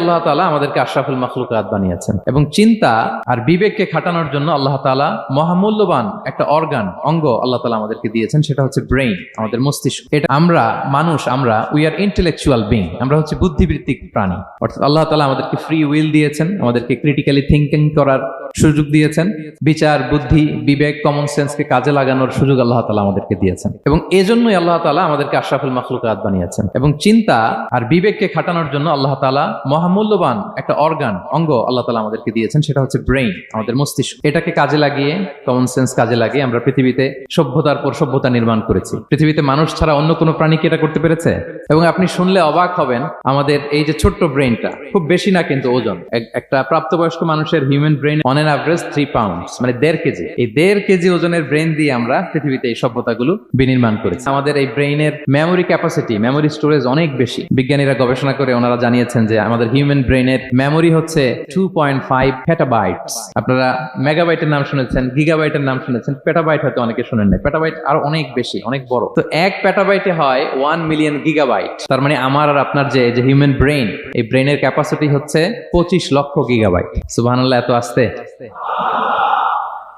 আল্লাহ তাআলা আমাদেরকে আশরাফুল মাখলুকাত বানিয়েছেন এবং চিন্তা আর বিবেককে খাটানোর জন্য আল্লাহ তাআলা মহামূল্যবান একটা অঙ্গ আল্লাহ তাআলা আমাদেরকে দিয়েছেন, সেটা হচ্ছে ব্রেইন, আমাদের মস্তিষ্ক। এটা আমরা উই আর ইন্টেলেকচুয়াল বিং, আমরা হচ্ছে বুদ্ধিবৃত্তিক প্রাণী। অর্থাৎ আল্লাহ তাআলা আমাদেরকে ফ্রি উইল দিয়েছেন, আমাদেরকে ক্রিটিক্যালি থিঙ্কিং করার সুযোগ দিয়েছেন, বিচার, বুদ্ধি, বিবেক, কমন সেন্সকে কাজে লাগানোর সুযোগ আল্লাহ তাআলা আমাদেরকে দিয়েছেন এবং এজন্যই আল্লাহ তাআলা আমাদেরকে আশরাফুল মাখলুকাত বানিয়েছেন। এবং চিন্তা আর বিবেককে খাটানোর জন্য আল্লাহ তাআলা মহামূল্যবান একটা অঙ্গ আল্লাহ তাআলা আমাদেরকে দিয়েছেন, সেটা হচ্ছে ব্রেইন, আমাদের মস্তিষ্ক। এটাকে কাজে লাগিয়ে, কমন সেন্স কাজে লাগিয়ে আমরা পৃথিবীতে সভ্যতার পর সভ্যতা নির্মাণ করেছি। পৃথিবীতে মানুষ ছাড়া অন্য কোনো প্রাণী কি এটা করতে পেরেছে? এবং আপনি শুনলে অবাক হবেন, আমাদের এই যে ছোট্ট ব্রেইনটা, খুব বেশি না কিন্তু ওজন, একটা প্রাপ্তবয়স্ক মানুষের human brain on an average 3 pounds, মানে 1.5 কেজি। এই 1.5 কেজি ওজনের ব্রেইন দিয়ে আমরা পৃথিবীতে এই সভ্যতাগুলো বিনির্মাণ করেছি। আমাদের এই ব্রেইনের মেমোরি ক্যাপাসিটি, মেমোরি স্টোরেজ অনেক বেশি। বিজ্ঞানীরা গবেষণা করে ওনারা জানিয়েছেন যে আমাদের হিউম্যান ব্রেইনের মেমোরি হচ্ছে 2.5 পেটাবাইটস। আপনারা মেগাবাইটের নাম শুনেছেন, গিগাবাইটের নাম শুনেছেন, পেটাবাইট হয়তো অনেকে শুনেন না। পেটাবাইট আর অনেক বেশি, অনেক বড়। তো 1 পেটাবাইটে হয় 1 মিলিয়ন গিগাবাইট। তার মানে আমার আর আপনার যে হিউম্যান ব্রেইন, এই ব্রেইনের ক্যাপাসিটি হচ্ছে 25 লক্ষ গিগাবাইট। সুবহানাল্লাহ, এত আসতে।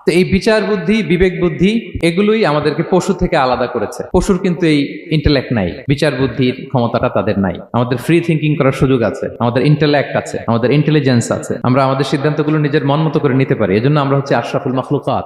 তো এই বিচার বুদ্ধি, বিবেক বুদ্ধি, এগুলোই আমাদেরকে পশু থেকে আলাদা করেছে। পশুর কিন্তু এই ইন্টেলেক্ট নাই, বিচার বুদ্ধির ক্ষমতাটা তাদের নাই। আমাদের ফ্রি থিঙ্কিং করার সুযোগ আছে, আমাদের ইন্টেলেক্ট আছে, আমাদের ইন্টেলিজেন্স আছে। আমরা আমাদের সিদ্ধান্তগুলো নিজের মন মতো করে নিতে পারি। এজন্য আমরা হচ্ছে আশরাফুল মাখলুকাত।